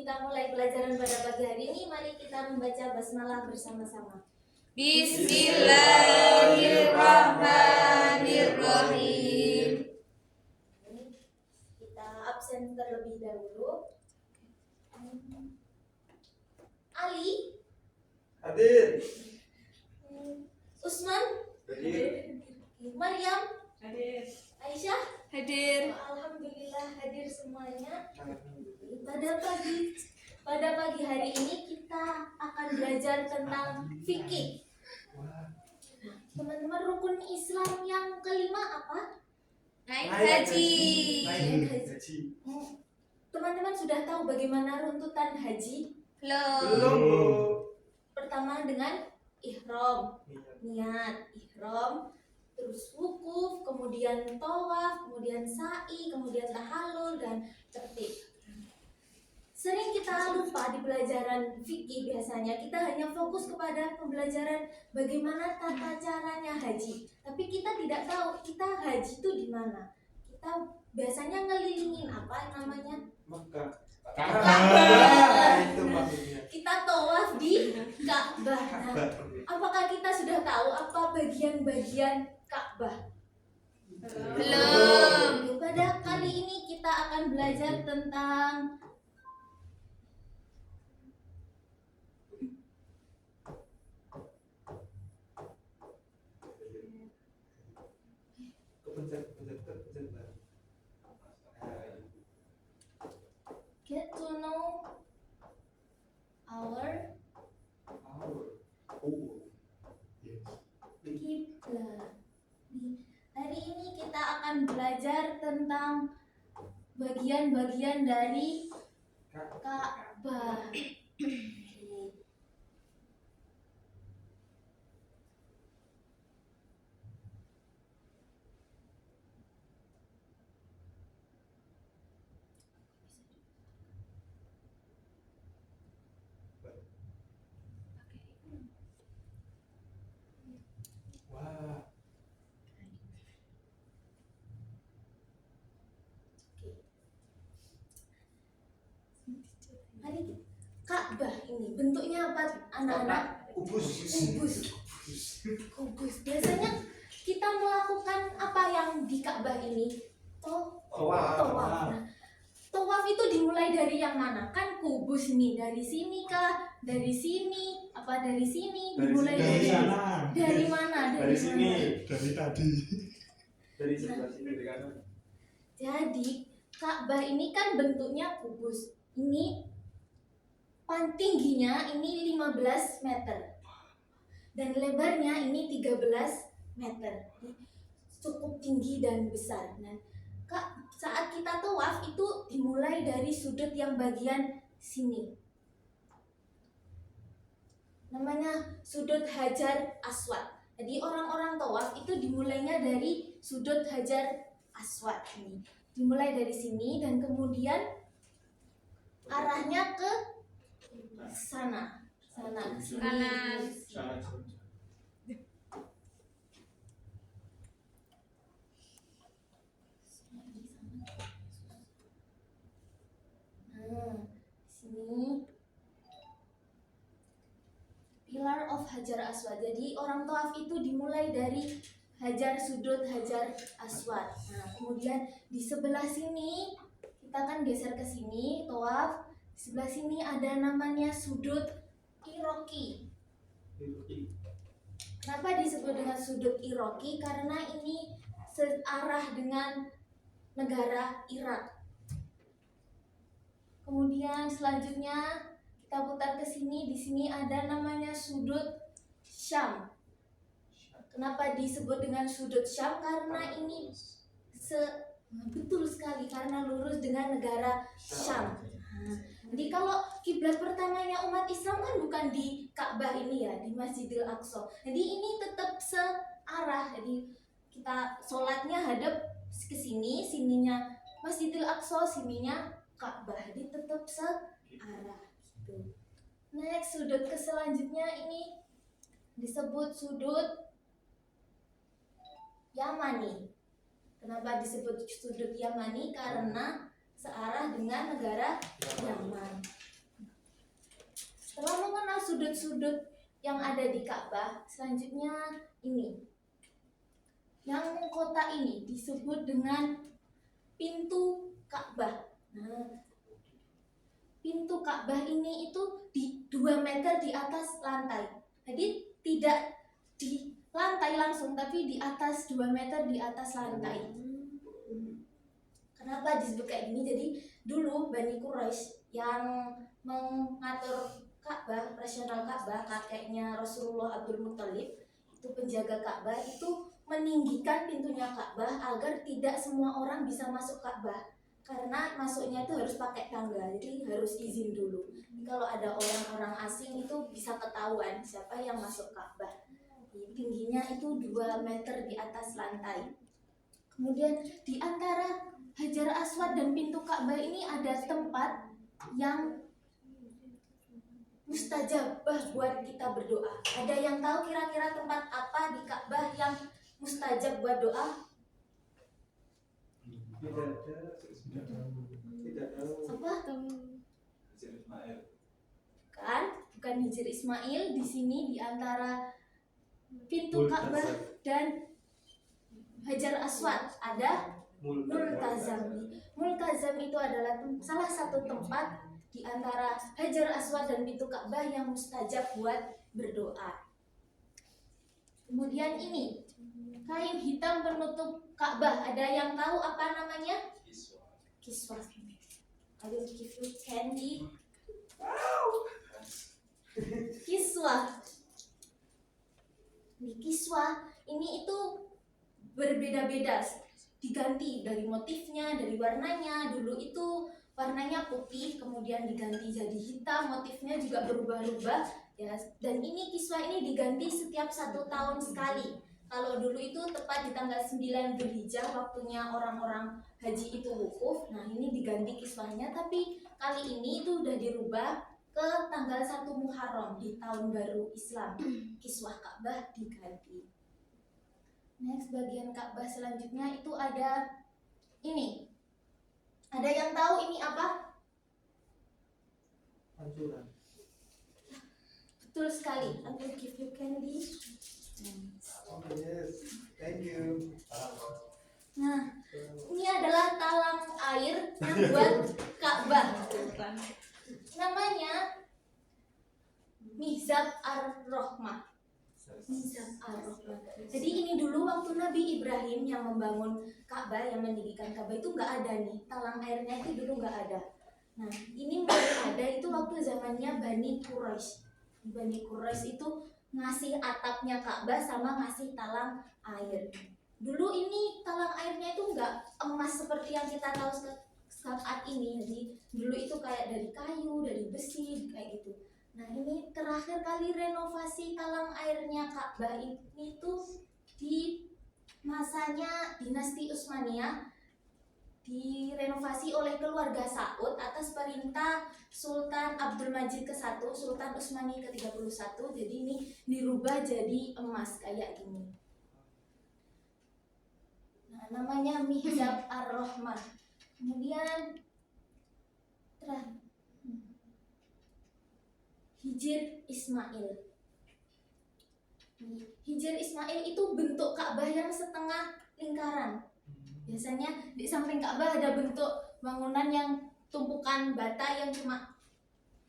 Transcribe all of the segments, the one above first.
kita mulai pelajaran pada pagi hari ini, mari kita membaca basmalah bersama-sama. Bismillahirrahmanirrahim. Kita absen terlebih dahulu. Ali, Hadir. Usman, Hadir. Maryam, Hadir. Aisyah, Hadir. alhamdulillah hadir semuanya. Pada pagi hari ini kita akan belajar tentang fikih. Teman-teman, rukun Islam yang kelima apa? Naik haji. Naik haji. Teman-teman sudah tahu bagaimana runtutan haji? Belum. Pertama dengan ihram, niat ihram, terus wukuf, kemudian tawaf, kemudian sa'i, kemudian tahallul dan tertib. Sering kita lupa di pelajaran fikih, biasanya kita hanya fokus kepada pembelajaran bagaimana tata caranya haji. Tapi kita tidak tahu kita haji itu di mana. Kita biasanya ngelilingin apa namanya? Mekah. Ka'bah. Itu maksudnya. Kita tawaf di Ka'bah. Nah, apakah kita sudah tahu apa bagian-bagian Ka'bah? Belum. Pada kali ini kita akan belajar tentang get to know our kiblat. Hari ini kita akan belajar tentang bagian-bagian dari Ka'bah. Wah. Mari Ka'bah ini bentuknya apa anak-anak? Kubus. Kubus. Biasanya kita melakukan apa yang di Ka'bah ini? Tawaf. Nah, tawaf itu dimulai dari yang mana? Kan kubus nih, dari sini kah? Dari sini? Apa dari sini? Dimulai dari sana. dari mana? Dari sini. Dari tadi. Dari sebelah sini dari kanan. Jadi Ka'bah ini kan bentuknya kubus. Ini tingginya ini 15 meter. Dan lebarnya ini 13 meter. Cukup tinggi dan besar. Nah, saat kita tawaf itu dimulai dari sudut yang bagian sini. Namanya sudut Hajar Aswad. Jadi orang-orang tawaf itu dimulainya dari sudut Hajar Aswad ini. Dimulai dari sini dan kemudian arahnya ke sana. Sini. Kanan. Nah, sini Pilar of Hajar Aswad. Jadi orang tawaf itu dimulai dari sudut Hajar Aswad. Nah, kemudian di sebelah sini kita kan geser ke sini tawaf. Di sebelah sini ada namanya sudut Iroki. Kenapa disebut dengan sudut Iroki? Karena ini searah dengan negara Irak. Kemudian selanjutnya kita putar ke sini. Di sini ada namanya sudut Syam. Kenapa disebut dengan sudut Syam? Karena ini betul sekali karena lurus dengan negara Syam. Nah, jadi kalau kiblat pertamanya umat Islam kan bukan di Ka'bah ini ya, di Masjidil Aqsa. Jadi ini tetap searah. Jadi kita sholatnya hadap ke sini, sininya Masjidil Aqsa, sininya Ka'bah. Jadi tetap searah gitu. Next, sudut ke selanjutnya ini disebut sudut Yamani. Kenapa disebut sudut Yamani? Karena searah dengan negara Yaman. Setelah mengenal sudut-sudut yang ada di Ka'bah, selanjutnya ini. Yang kota ini disebut dengan pintu Ka'bah. Nah, pintu Ka'bah ini itu di 2 meter di atas lantai. Jadi tidak di lantai langsung, tapi di atas 2 meter di atas lantai. Kenapa disebut kayak gini? Jadi dulu Bani Quraisy yang mengatur Ka'bah, operasional Ka'bah, kakeknya Rasulullah Abdul Muthalib, itu penjaga Ka'bah, itu meninggikan pintunya Ka'bah agar tidak semua orang bisa masuk Ka'bah. Karena masuknya itu harus pakai tangga, jadi harus izin dulu. Kalau ada orang-orang asing itu bisa ketahuan siapa yang masuk Ka'bah. Tingginya itu 2 meter di atas lantai. Kemudian di antara Hajar Aswad dan pintu Ka'bah ini ada tempat yang mustajabah buat kita berdoa. Ada yang tahu kira-kira tempat apa di Ka'bah yang mustajab buat doa? Tidak tahu. Apa? Hijr Ismail. Kan? Bukan Hijr Ismail. Di sini di antara pintu Ka'bah dan Hajar Aswad ada Multazam. Multazam itu adalah salah satu tempat di antara Hajar Aswad dan pintu Ka'bah yang mustajab buat berdoa. Kemudian ini kain hitam penutup Ka'bah. Ada yang tahu apa namanya? Kiswah. I will give you candy. Kiswah. Di kiswah ini itu berbeda-beda, diganti dari motifnya, dari warnanya. Dulu itu warnanya putih, kemudian diganti jadi hitam, motifnya juga berubah-ubah ya. Dan ini kiswah ini diganti setiap 1 tahun sekali. Kalau dulu itu tepat di tanggal 9 Dzulhijjah, waktunya orang-orang haji itu wukuf. Nah, ini diganti kiswahnya, tapi kali ini itu udah dirubah ke tanggal 1 Muharram di tahun baru Islam. Kiswah Ka'bah diganti. Next, bagian Ka'bah selanjutnya itu ada ini. Ada yang tahu ini apa? Pancuran. Betul sekali. I will give you candy. Oh yes, thank you. Nah, ini adalah talang air yang buat Ka'bah. Namanya Mihzab ar-Rahmah. Mihzab ar-Rahmah. Jadi ini dulu waktu Nabi Ibrahim yang membangun Ka'bah, yang mendirikan Ka'bah itu nggak ada nih, talang airnya itu dulu nggak ada. Nah, ini mulai ada itu waktu zamannya Bani Quraisy. Bani Quraisy itu ngasih atapnya Ka'bah sama ngasih talang air. Dulu ini talang airnya itu nggak emas seperti yang kita tahu saat ini. Jadi dulu itu kayak dari kayu, dari besi kayak gitu. Nah, ini terakhir kali renovasi talang airnya Ka'bah ini tuh di masanya dinasti Utsmaniyah, direnovasi oleh keluarga Saud atas perintah Sultan Abdul Majid ke-1, Sultan Utsmani ke-31. Jadi ini dirubah jadi emas kayak gini. Nah, namanya Mihzab ar-Rahmah. Kemudian Hijr Ismail. Hijr Ismail itu bentuk Ka'bah yang setengah lingkaran. Biasanya di samping Ka'bah ada bentuk bangunan yang tumpukan bata yang cuma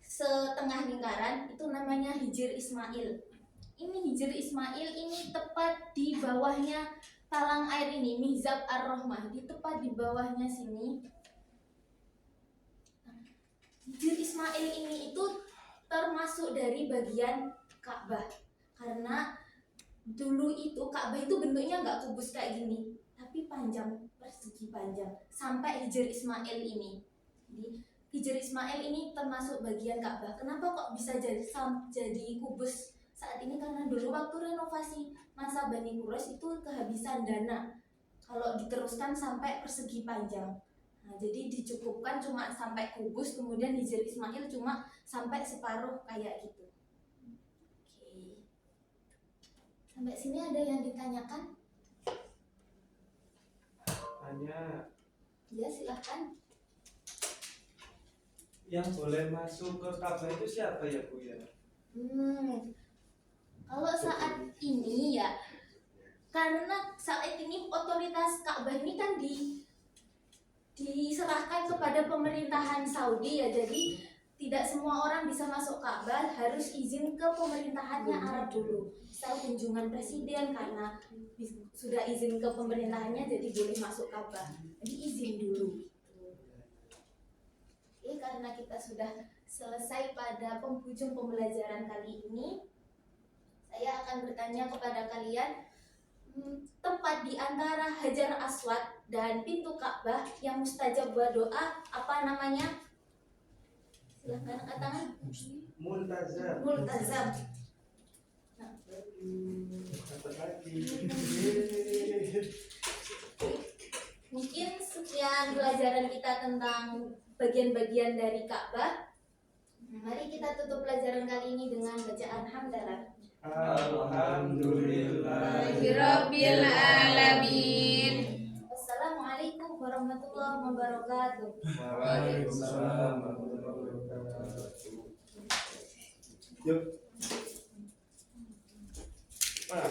setengah lingkaran, itu namanya Hijr Ismail. Ini Hijr Ismail ini tepat di bawahnya talang air ini, Mihzab ar-Rahmah, di tepat di bawahnya sini. Hijr Ismail ini itu termasuk dari bagian Ka'bah, karena dulu itu Ka'bah itu bentuknya nggak kubus kayak gini, tapi panjang, persegi panjang sampai Hijr Ismail ini. Jadi Hijr Ismail ini termasuk bagian Ka'bah. Kenapa kok bisa jadi kubus saat ini? Karena dulu waktu renovasi masa Bani Quraisy itu kehabisan dana kalau diteruskan sampai persegi panjang. Nah, jadi dicukupkan cuma sampai kubus, kemudian Hijr Ismail cuma sampai separuh kayak gitu. Oke. Sampai sini ada yang ditanyakan? Tanya. Ya, silahkan. Yang boleh masuk ke Ka'bah itu siapa ya Bu ya? Kalau saat ini ya, karena saat ini otoritas Ka'bah ini kan diserahkan kepada pemerintahan Saudi ya, jadi tidak semua orang bisa masuk Ka'bah, harus izin ke pemerintahannya Arab dulu. Misal kunjungan presiden, karena sudah izin ke pemerintahannya jadi boleh masuk Ka'bah, jadi izin dulu. Oke, karena kita sudah selesai pada penghujung pembelajaran kali ini, saya akan bertanya kepada kalian, tempat di antara Hajar Aswad dan pintu Ka'bah yang mustajab buat doa apa namanya? Silahkan angkat tangan. Multazam. Multazam. Dapat lagi. Mungkin sekian pelajaran kita tentang bagian-bagian dari Ka'bah. Mari kita tutup pelajaran kali ini dengan bacaan hamdalah. Rabbil alamin. Wassalamualaikum warahmatullahi wabarakatuh. Waalaikumsalam warahmatullahi wabarakatuh. Yuk. Pak,